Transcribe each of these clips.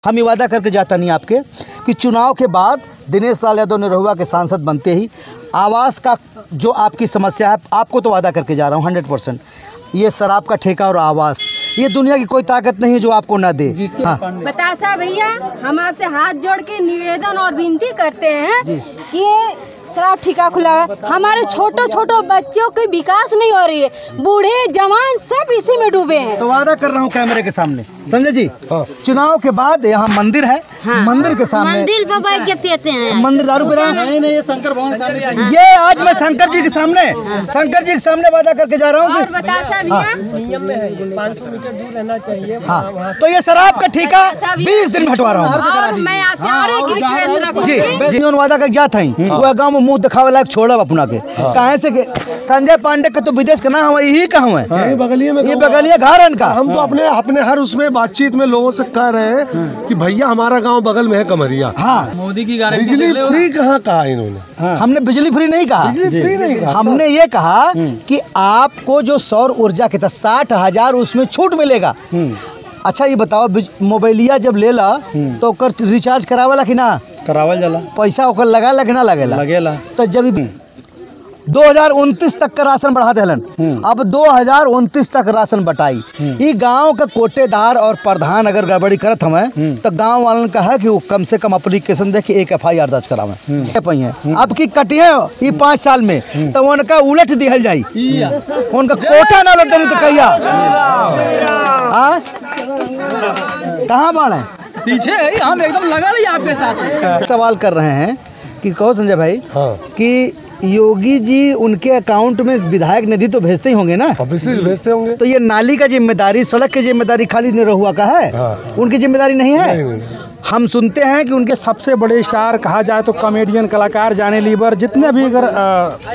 हम ये वादा करके जाता नहीं आपके कि चुनाव के बाद दिनेश लाल यादव निरहुआ के सांसद बनते ही आवास का जो आपकी समस्या है, आपको तो वादा करके जा रहा हूँ 100%, ये शराब का ठेका और आवास, ये दुनिया की कोई ताकत नहीं है जो आपको ना दे। हाँ। बतासा भैया, हम आपसे हाथ जोड़ के निवेदन और विनती करते हैं कि शराब ठेका खुला है, हमारे छोटो छोटो बच्चों की विकास नहीं हो रही है, बूढ़े जवान सब इसी में डूबे हैं। तो वादा कर रहा हूँ कैमरे के सामने, समझे जी। चुनाव के बाद यहाँ मंदिर है, मंदिर के सामने मंदिर पर बैठ के पीते हैं, मंदिर दारू पी रहे हैं। नहीं, ये शंकर भवन सामने, ये आज मैं शंकर जी के सामने वादा करके जा रहा हूँ। और बतासा भैया, नियम में है 500 मीटर दूर रहना चाहिए। हाँ, तो ये शराब का ठेका 20 दिन में हटवा रहा हूँ। और मैं आपसे और एक रिक्वेस्ट रखूंगी जी, वादा करके क्या था वो गाँव में मुँह दिखावे लायक छोड़ा अपना के कहे से संजय पांडे का तो विदेश का नाम है, यही कहाँ है, ये बगलिया घर है इनका। हम तो अपने हर उसमें बातचीत में लोगों से कह रहे हैं कि भैया हमारा गांव बगल में है कमरिया। हाँ, मोदी की गारंटी बिजली फ्री कहाँ कहा इन्होंने? हमने बिजली फ्री नहीं कहा, हमने ये कहा कि आपको जो सौर ऊर्जा के 60,000 उसमें छूट मिलेगा। अच्छा ये बताओ, मोबाइलिया जब लेला तो ओकर रिचार्ज करावेला कि ना करावल जाला, पैसा ओकर लगाला कि ना लगेला? तो जब 2029 तक का राशन बढ़ा देलन, अब 2029 तक राशन बटाई। ये गांव का कोटेदार और प्रधान अगर गड़बड़ी करत हमें तो गांव वालन का है कि वो कम से कम एप्लीकेशन दे के एक FIR दर्ज करावे। अब की कटिए ये 5 साल में तो उनका उलट दिहल जाई, उनका कोटा ना लौटे तो कहिया कहाँ बाढ़ पीछे है, हम एकदम लगा रही आपके साथ। सवाल कर रहे हैं कि कहो संजय भाई कि योगी जी उनके अकाउंट में विधायक निधि तो भेजते ही होंगे ना? भेजते होंगे। तो ये नाली का जिम्मेदारी, सड़क की जिम्मेदारी खाली निरहुआ का है? उनकी जिम्मेदारी नहीं है? नहीं। हम सुनते हैं कि उनके सबसे बड़े स्टार कहा जाए तो कॉमेडियन कलाकार जाने लीवर जितने भी अगर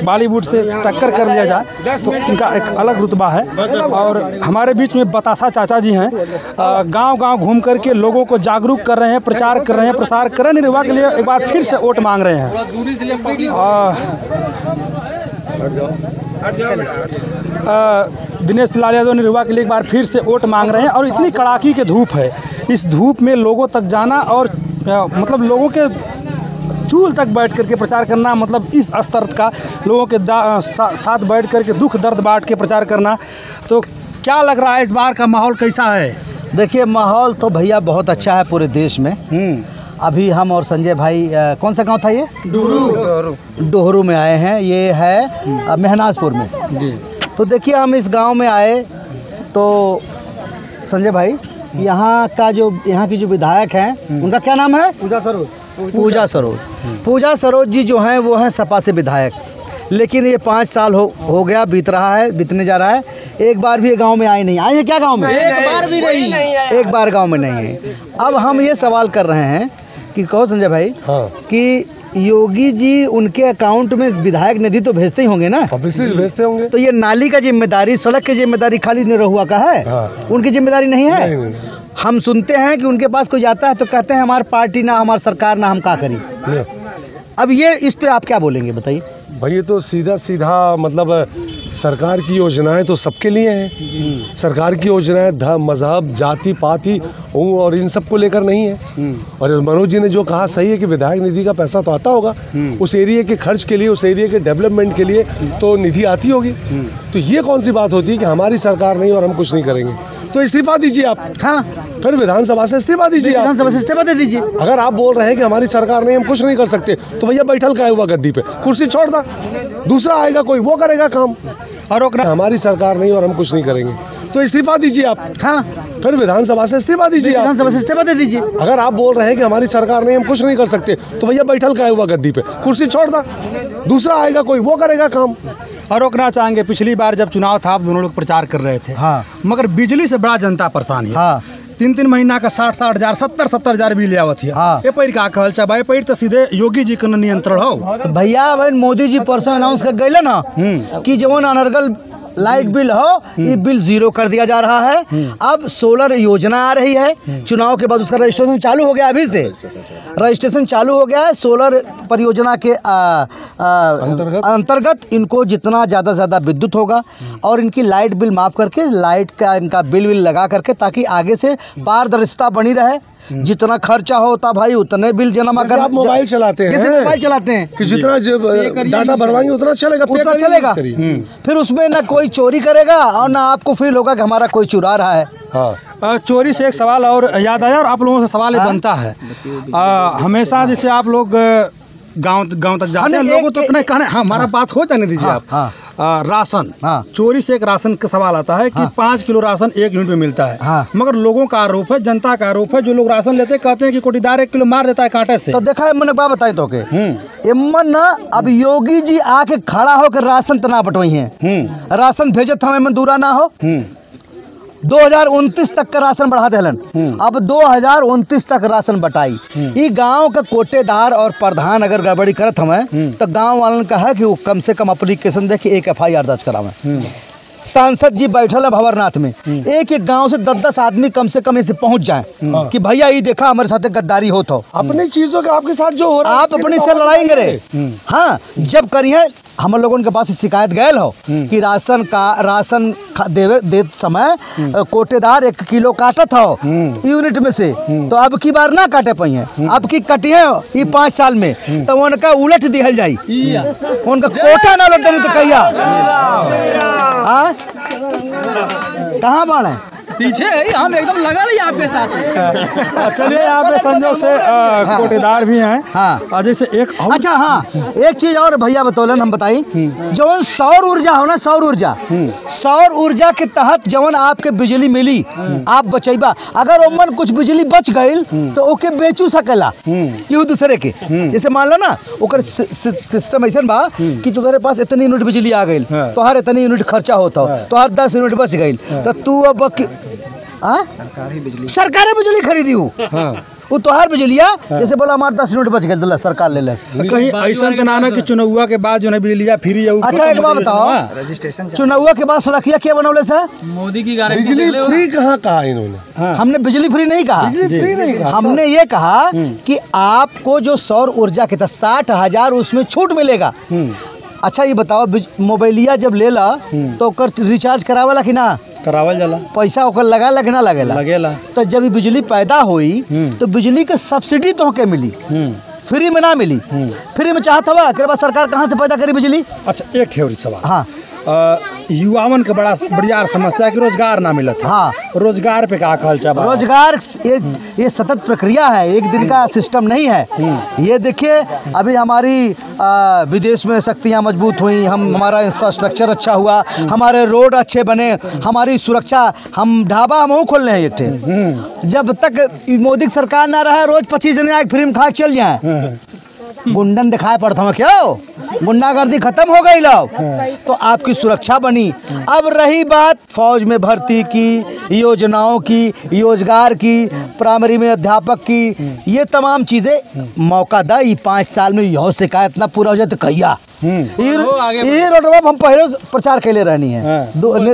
बॉलीवुड से टक्कर कर लिया जाए तो उनका एक अलग रुतबा है। और हमारे बीच में बतासा चाचा जी हैं, गांव-गांव घूम करके लोगों को जागरूक कर रहे हैं, प्रचार कर रहे हैं, प्रसार कर रहे हैं, निरहुआ के लिए एक बार फिर से वोट मांग रहे हैं। दिनेश लाल यादव निरहुआ के लिए एक बार फिर से वोट मांग रहे हैं। और इतनी कड़ाकी की धूप है, इस धूप में लोगों तक जाना और मतलब लोगों के चूल तक बैठ करके प्रचार करना, मतलब इस स्तर का लोगों के साथ बैठ करके दुख दर्द बांट के प्रचार करना, तो क्या लग रहा है इस बार का माहौल कैसा है? देखिए, माहौल तो भैया बहुत अच्छा है पूरे देश में। अभी हम और संजय भाई कौन सा गांव था ये? डोहरू में आए हैं, ये है मेहनाजपुर में जी। तो देखिए, हम इस गांव में आए तो संजय भाई यहाँ की जो विधायक हैं उनका क्या नाम है? पूजा सरोज जी जो हैं वो हैं सपा से विधायक, लेकिन ये 5 साल हो गया बीतने जा रहा है, एक बार भी गांव में आए नहीं। आए हैं क्या गांव में? एक बार भी नहीं, एक बार गांव में नहीं है। अब हम ये सवाल कर रहे हैं कि कहो संजय भाई कि योगी जी उनके अकाउंट में विधायक निधि तो भेजते ही होंगे ना? भेजते होंगे। तो ये नाली का जिम्मेदारी, सड़क की जिम्मेदारी खाली निरहुआ का है? उनकी जिम्मेदारी नहीं है? नहीं। हम सुनते हैं कि उनके पास कोई जाता है तो कहते हैं हमारी पार्टी ना, हमारी सरकार ना, हम क्या करें? अब ये इस पे आप क्या बोलेंगे बताइए? भाई ये तो सीधा मतलब सरकार की योजनाएं तो सबके लिए हैं। सरकार की योजनाएं धर्म, मजहब, जाति पाति और इन सब को लेकर नहीं है। और मनोज जी ने जो कहा सही है कि विधायक निधि का पैसा तो आता होगा, उस एरिया के खर्च के लिए, उस एरिया के डेवलपमेंट के लिए तो निधि आती होगी। तो ये कौन सी बात होती है कि हमारी सरकार नहीं और हम कुछ नहीं करेंगे? तो इस्तीफा दीजिए आप। हाँ, फिर विधानसभा से इस्तीफा दीजिए। विधानसभा से इस्तीफा दे दीजिए। अगर आप बोल रहे हैं कि हमारी सरकार नहीं, हम कुछ नहीं कर सकते, तो भैया बैठल का हुआ गद्दी पे, कुर्सी छोड़ दा, दूसरा आएगा कोई, वो करेगा काम। और हमारी सरकार नहीं और हम कुछ नहीं करेंगे, तो इस्तीफा दीजिए आप। हाँ, फिर विधानसभा से इस्तीफा दीजिए। विधानसभा से इस्तीफा दे दीजिए। अगर आप बोल रहे हैं कि हमारी सरकार नहीं, हम कुछ नहीं कर सकते, तो भैया बैठल का हुआ गद्दी पे, कुर्सी छोड़ दा, दूसरा आएगा कोई, वो करेगा काम। और रोकना चाहेंगे, पिछली बार जब चुनाव था आप दोनों लोग प्रचार कर रहे थे, मगर बिजली से बड़ा जनता परेशान है। 3 महीना का 60 हजार 70 हजार बिल आवत है। ये पैर का कहल चाहे पैर तो सीधे योगी जी का नियंत्रण हो। तो भैया भाई मोदी जी परसों अनाउंस कर गए ना कि जवन अनर्गल लाइट बिल हो, ये बिल 0 कर दिया जा रहा है। अब सोलर योजना आ रही है, चुनाव के बाद उसका रजिस्ट्रेशन चालू हो गया, अभी से रजिस्ट्रेशन चालू हो गया है। सोलर परियोजना के अंतर्गत इनको जितना ज़्यादा से ज़्यादा विद्युत होगा और इनकी लाइट बिल माफ़ करके लाइट का इनका बिल लगा करके, ताकि आगे से पारदर्शिता बनी रहे। जितना खर्चा होता भाई उतने बिल जमा कर। आप मोबाइल चलाते हैं, मोबाइल चलाते हैं कि जितना डाटा भरवाएंगे उतना चलेगा, उतना चलेगा। फिर उसमें ना कोई चोरी करेगा और ना आपको फील होगा कि हमारा कोई चुरा रहा है। हाँ। चोरी से एक सवाल और याद आया और आप लोगों से सवाल ये बनता है, हमेशा जैसे आप लोग गांव तक जाते हैं, लोगों तो अपने कहने हमारा बात हो जाने दीजिए आप। राशन, चोरी से एक राशन का सवाल आता है कि 5 किलो राशन 1 यूनिट में मिलता है। मगर लोगों का आरोप है, जनता का आरोप है, जो लोग राशन लेते हैं कहते हैं कि कोटीदार 1 किलो मार देता है कांटे से। तो देखा है, मैंने बात बताई तो इमन ना अब योगी जी आके खड़ा होकर राशन तना बटवाई है। राशन भेजत हमें दूरा ना हो। 2029 तक का राशन बढ़ा देलन। अब 2029 तक राशन बटाई। ये गांव का कोटेदार और प्रधान अगर गड़बड़ी करत हमें तो गांव वालन का है कि वो कम से कम एप्लीकेशन दे के 1 FIR दर्ज करावे। सांसद जी बैठल है भंवरनाथ में, एक गांव से 10-10 आदमी कम से कम इसे पहुंच जाए कि भैया ये देखा हमारे साथ गद्दारी हो तो अपनी चीजों का आपके साथ जो हो रहा है आप अपनी से लड़ाई करे। हाँ, जब करिए हम लोगों के पास शिकायत गए हो कि राशन दे समय कोटेदार 1 किलो काटत हो यूनिट में से, तो अब की बार ना काटे पाई है, अब की कटिए ये 5 साल में तो उनका उलट दिहल जाई, उनका कोटा ना उलट देनी तो कहिया कहाँ बाढ़ है पीछे है, हम एकदम लगा रही आपके साथ। चलिए, यहाँ पे संजोग से कोटेदार भी हैं। हाँ, जैसे एक अच्छा, हाँ एक चीज और भैया बतौलन हम बताई, जवन सौर ऊर्जा हो ना, सौर ऊर्जा के तहत जवन आपके बिजली मिली आप बचेबा, अगर ओमन कुछ बिजली बच गई तो ओके बेचू सकेला कि दूसरे के। जैसे मान लो ना ओकर सिस्टम ऐसा बा कि तुम्हारे पास इतनी यूनिट बिजली आ गई, तो हर इतनी यूनिट खर्चा होता, तो हर 10 यूनिट बच गई, तो तू अब सरकारी बिजली खरीदी वो तोहार बिजलिया, जैसे बोला हमारे 10 यूनिट बच गए सरकार ले ले। कहीं ऐसा तो ना कि चुनाव के बाद जो है बिजलिया फ्री है। अच्छा एक बात बताओ, चुनाव के बाद सड़किया क्या बनौले से? मोदी की गारंटी। बिजली फ्री कहा इन्होंने? हमने बिजली फ्री नहीं कहा, हमने ये कहा कि आपको जो सौर ऊर्जा के 60,000 उसमें छूट मिलेगा। अच्छा ये बताओ, मोबाइलिया जब ले ला तो ओकर रिचार्ज करावेला कि ना? करावल जाला। पैसा ओकर लगा कि ना लगेला? तो जब बिजली पैदा हुई तो बिजली के सब्सिडी तो के मिली, फ्री में ना मिली। फ्री में चाहत हवा के सरकार कहाँ से पैदा करी बिजली? अच्छा, एक ठेवरी सवाल। हाँ, युवावन के बढ़िया समस्या कि रोजगार ना मिलत। हाँ, रोजगार पे क्या कहल चाह? रोजगार ये सतत प्रक्रिया है, एक दिन का सिस्टम नहीं है। ये देखिए अभी हमारी विदेश में शक्तियाँ मजबूत हुई, हमारा इंफ्रास्ट्रक्चर अच्छा हुआ, हमारे रोड अच्छे बने, हमारी सुरक्षा, हम ढाबा हम खोल रहे हैं एक ठे। जब तक मोदी की सरकार ना रहे रोज 25 जने आए फ्री में खा चल जाए, गुंडन दिखाई पड़ता है क्यों? गुंडागर्दी खत्म हो गई लोग, तो आपकी सुरक्षा बनी। अब रही बात फौज में भर्ती की, योजनाओं की, रोजगार की, प्राइमरी में अध्यापक की, ये तमाम चीजें मौका दा। 5 साल में यह शिकायत ना पूरा हो जाए तो कहिया ये रोडवा हम पहले प्रचार कैले रहनी है।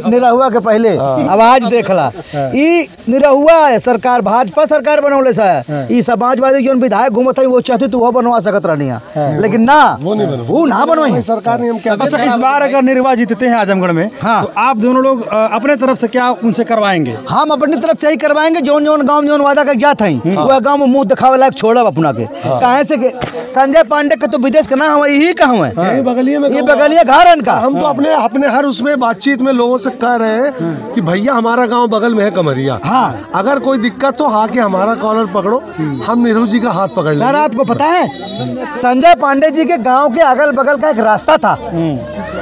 निरहुआ के पहले आवाज देखला, ये निरहुआ है सरकार, भाजपा सरकार बनौले सा ये समाजवादी जो विधायक घूमत है वो चाहते तो वो बनवा सकत रहनी है, लेकिन ना वो ना बनवाई सरकार ने। हम क्या अच्छा, इस बार अगर निर्वाचित जीतते हैं आजमगढ़ में, हाँ, तो आप दोनों लोग अपने तरफ से क्या उनसे करवाएंगे? हम अपनी तरफ से ही करवाएंगे। जौन गाँव में वादा कर जात है वो गाँव में मुँह दिखावे लायक छोड़ब अपना के। कहे से संजय पांडे का तो विदेश का ना हम यही कहूँ है, ये बगलिया घर का। हम तो अपने हर उसमें बातचीत में लोगों से कह रहे हैं कि भैया हमारा गांव बगल में है कमरिया, हाँ, अगर कोई दिक्कत तो आके हमारा कॉलर पकड़ो, हम नेहरू जी का हाथ पकड़ लेंगे। सर आपको पता है संजय पांडे जी के गांव के अगल बगल का एक रास्ता था,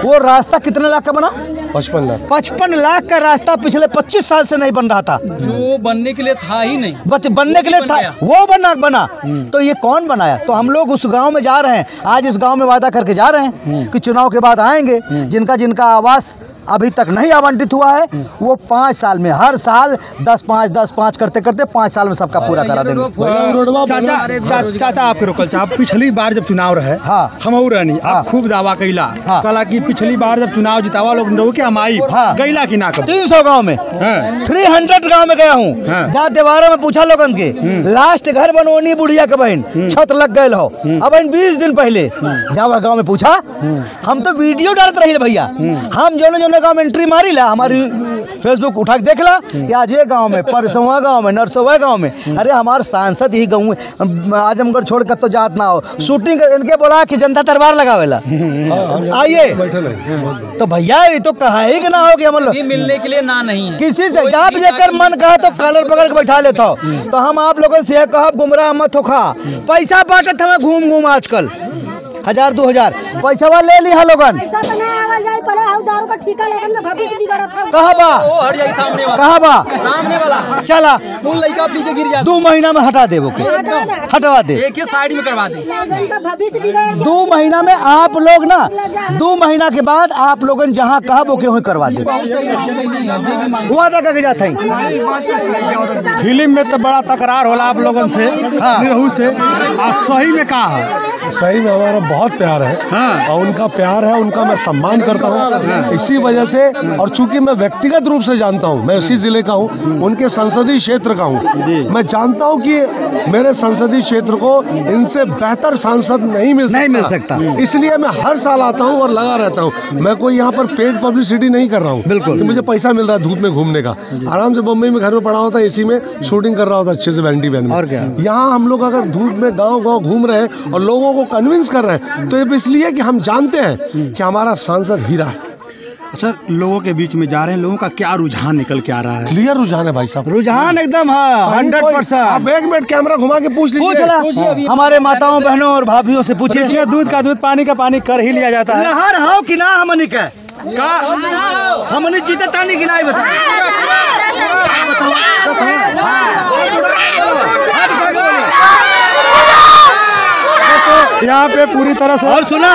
वो रास्ता कितने लाख का बना? 55 लाख का रास्ता पिछले 25 साल से नहीं बन रहा था, जो बनने के लिए था ही नहीं, बनने के लिए था वो बना। तो ये कौन बनाया? तो हम लोग उस गांव में जा रहे हैं, आज इस गांव में वादा करके जा रहे हैं कि चुनाव के बाद आएंगे, जिनका आवास अभी तक नहीं आवंटित हुआ है, वो 5 साल में, हर साल 10-5 करते करते 5 साल में सबका पूरा करा देंगे। चाचा आपके रोकल आप पिछली बार जब चुनाव रहे, हाँ, हम रहनी, आप खूब दावा कैला, हाँ, कला की पिछली बार जब चुनाव जितावा लोग के हम आई, हाँ, गैला की ना 300 गाँव में, 300 गाँव में गया हूँ, जहाँ देवारा में पूछा लोगन के, लास्ट घर बनोनी बुढ़िया के बहन छत लग गए हो, अब 20 दिन पहले जहाँ वह गाँव में पूछा, हम तो वीडियो डालते रही भैया, हम जो गाँव में एंट्री मारी ला, हमारी फेसबुक उठा के देख ला, आज ये गाँव में, परसों गाँव में, नरसों गाँव में, अरे हमारे सांसद ही गाँव आजमगढ़ छोड़ कर तो जात ना हो, शूटिंग इनके बोला कि जनता दरबार लगावेला, आइए, तो भैया ये तो कहा ही कि ना हो कि मतलब मिलने के लिए ना नहीं है किसी से, जहाँ भी जाकर मन कहा तो कॉलर पकड़ के बैठा लेता हो। तो हम आप लोगों से कहब गुमराह मत हो, खा पैसा बांटत हमें घूम घूम आजकल 1000-2000 पैसा वाले ले लिया लोगन, कहाँ बा, कहाँ बा, सामने वाला चला फूल लड़का पी के गिर जाता, 2 महीना में हटा दे, वो हटवा दे, एक ही साइड में करवा दे। 2 महीना में आप लोग ना, 2 महीना के बाद आप लोगन जहाँ कहा वो क्यों करवा दे, वादा करके जाते हैं। फिल्म में तो बड़ा तकरार होला आप लोगों से, निरहू से, और सही में कहा है, सही में हमारा बहुत प्यार है, हाँ, और उनका प्यार है, उनका मैं सम्मान करता हूँ, इसी वजह से, और चूंकि मैं व्यक्तिगत रूप से जानता हूँ, मैं उसी जिले का हूँ, उनके संसदीय क्षेत्र का हूँ, मैं जानता हूँ कि मेरे संसदीय क्षेत्र को इनसे बेहतर सांसद नहीं मिल सकता, इसलिए मैं हर साल आता हूँ और लगा रहता हूँ। मैं कोई यहाँ पर पेड पब्लिसिटी नहीं कर रहा हूँ, बिल्कुल, कि मुझे पैसा मिल रहा है धूप में घूमने का, आराम से बम्बई में घर में पड़ा होता है, एसी में शूटिंग कर रहा होता अच्छे से वैनिटी वैन में। यहाँ हम लोग अगर धूप में गाँव गाँव घूम रहे हैं और लोगों को कन्विंस कर रहे हैं, तो ये इसलिए कि हम जानते हैं कि हमारा सांसद हीरा है। अच्छा, लोगों के बीच में जा रहे हैं, लोगों का क्या रुझान निकल के आ रहा है? क्लियर रुझान है भाई साहब, रुझान एकदम 100%। आप 1 मिनट कैमरा घुमा के पूछ लीजिए, हमारे माताओं बहनों और भाभीियों से पूछिए, दूध का दूध, पानी का पानी कर ही लिया जाता है। नहर हाउ कि ना हमनी का हमनी जीते तानी गिनाई बता, यहाँ पे पूरी तरह से, और सुना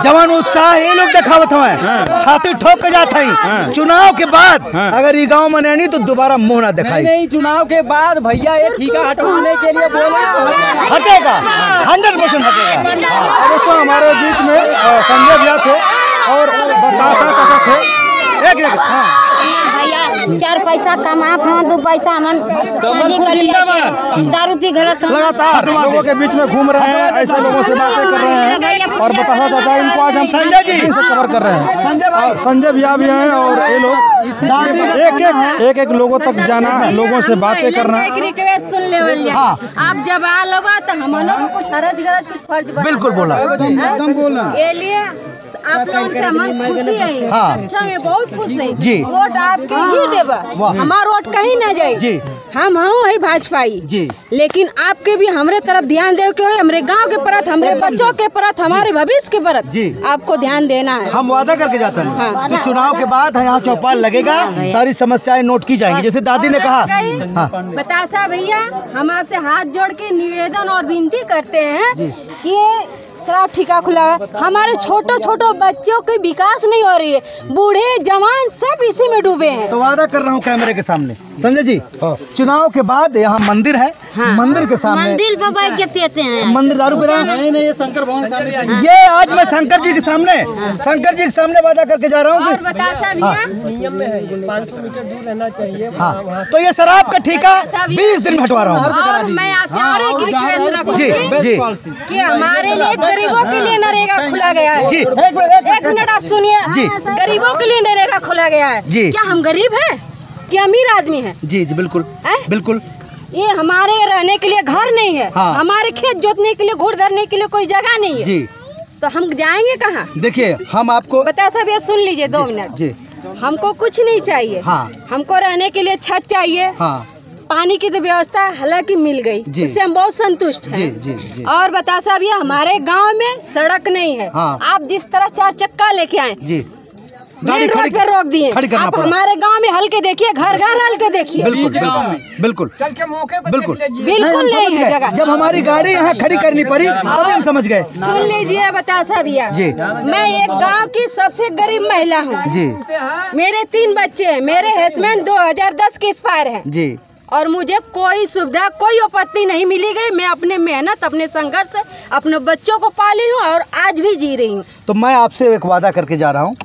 जवान उत्साह ये लोग दिखावत हमें, छाती ठोक के जाते हैं, चुनाव के बाद अगर ये गांव में नहीं तो दोबारा मुंह ना दिखाई। नहीं, चुनाव के बाद भैया ये ठीका हटवाने के लिए बोले, हटेगा, 100% हटेगा। दोस्तों हमारे बीच में संजय भैया थे और बतासा काका थे, एक भैया 4 पैसा कमात हैं, 2 पैसा हमन शादी कर लिया, दारू पी गलत लगातार लोगों के बीच में घूम रहे हैं, ऐसे लोगों से बातें कर रहे हैं, और बतासा चाचा इनको आज हम संजय जी से कवर कर रहे हैं। संजय भैया भी हैं, और ये लोग एक लोगों तक जाना, लोगों से बातें करना। एक रिक्वेस्ट सुन ले, आप जब आ लोगा तो हम लोग को कुछ हरज गरज कुछ फर्ज बिल्कुल बोला, एकदम बोला, ये लिए आप लोगों से मन खुशी है, अच्छा में बहुत खुश है जी, वोट आपके ही देबा, हमारा वोट कहीं ना जाए जी, हम है भाजपाई जी, लेकिन आपके भी हमरे तरफ ध्यान दे के, हमारे गांव के परत, हमारे बच्चों के परत, हमारे भविष्य के परत जी, आपको ध्यान देना है। हम वादा करके जाते हैं कि चुनाव के बाद यहाँ चौपाल लगेगा, सारी समस्याएं नोट की जाएंगी, जैसे दादी ने कहा। बतासा भैया, हम आपसे हाथ जोड़ के निवेदन और विनती करते हैं कि शराब ठिका खुला, हमारे छोटो छोटो बच्चों की विकास नहीं हो रही है, बूढ़े जवान सब इसी में डूबे हैं। तो वादा कर रहा हूँ कैमरे के सामने, संजय जी, चुनाव के बाद यहाँ मंदिर है, मंदिर के सामने मंदिर पर बैठ के पीते हैं, मंदिर दारू पी रहे हैं, नहीं, ये शंकर भवन सामने, ये आज मैं शंकर जी के सामने वादा करके जा रहा हूँ। और बतासा भैया, नियम में है 500 मीटर दूर रहना चाहिए। हाँ, तो ये शराब का ठेका 20 दिन में हटवा रहा हूँ। और मैं आपसे और एक रिक्वेस्ट रखूंगी जी कि हमारे लिए गरीबों के लिए नरेगा खुला गया है जी, एक मिनट आप सुनिए जी, गरीबों के लिए नरेगा खुला गया है जी, क्या हम गरीब हैं कि अमीर आदमी हैं? जी जी बिल्कुल बिल्कुल, ये हमारे रहने के लिए घर नहीं है, हमारे खेत जोतने के लिए, घूर धरने के लिए कोई जगह नहीं है जी, तो हम जाएंगे कहाँ? देखिए हम आपको बता सब ये सुन लीजिए 2 मिनट जी, हमको कुछ नहीं चाहिए, हमको रहने के लिए छत चाहिए, पानी की तो व्यवस्था हालांकि मिल गई, इससे हम बहुत संतुष्ट हैं। जी, जी, जी। और बता साहब ये हमारे गांव में सड़क नहीं है, आप जिस तरह 4 चक्का लेके आए जी, मेन रोड पे रोक दिए। आप हमारे गांव में हल्के देखिए, घर घर हल्के देखिए। बिल्कुल बिल्कुल बिल्कुल बिल्कुल नहीं है जगह। जब हमारी गाड़ी यहाँ खड़ी करनी पड़ी तब हम समझ गए। सुन लीजिए बतासा भैया जी, मैं एक गांव की सबसे गरीब महिला हूँ जी। मेरे 3 बच्चे हैं, मेरे हस्बैंड 2010 के एक्सपायर हैं जी, और मुझे कोई सुविधा कोई आपत्ति नहीं मिली गई। मैं अपने मेहनत अपने संघर्ष से अपने बच्चों को पाली हूँ और आज भी जी रही हूँ। तो मैं आपसे एक वादा करके जा रहा हूँ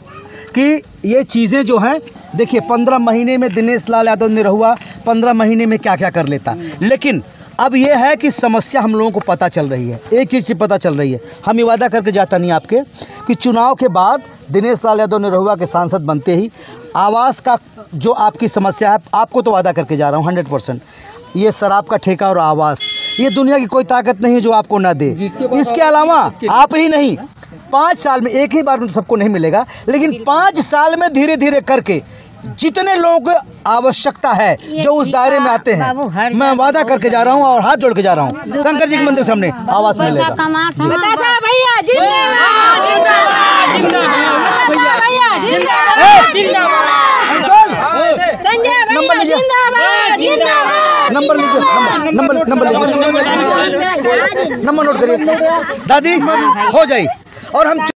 कि ये चीज़ें जो हैं, देखिए 15 महीने में दिनेश लाल यादव निरहुआ 15 महीने में क्या क्या कर लेता, लेकिन अब ये है कि समस्या हम लोगों को पता चल रही है। एक चीज़ से पता चल रही है, हम ये वादा करके जाता नहीं आपके कि चुनाव के बाद दिनेश लाल यादव निरहुआ के सांसद बनते ही आवास का जो आपकी समस्या है, आपको तो वादा करके जा रहा हूँ 100%, ये शराब का ठेका और आवास, ये दुनिया की कोई ताकत नहीं है जो आपको ना दे। इसके अलावा आप ही नहीं, 5 साल में, एक ही बार में तो सबको नहीं मिलेगा, लेकिन 5 साल में धीरे धीरे करके जितने लोगों को आवश्यकता है जो उस दायरे में आते हैं, मैं वादा करके जा रहा हूँ और हाथ जोड़ के जा रहा हूँ, शंकर जी के मंदिर सामने आवास मिलेगा। बतासा भैया जिंदाबाद, बतासा भैया जिंदाबाद, संजय भैया जिंदाबाद, जिंदाबाद। नंबर लीजिए, नंबर नोट करिए दादी, हो जाए और हम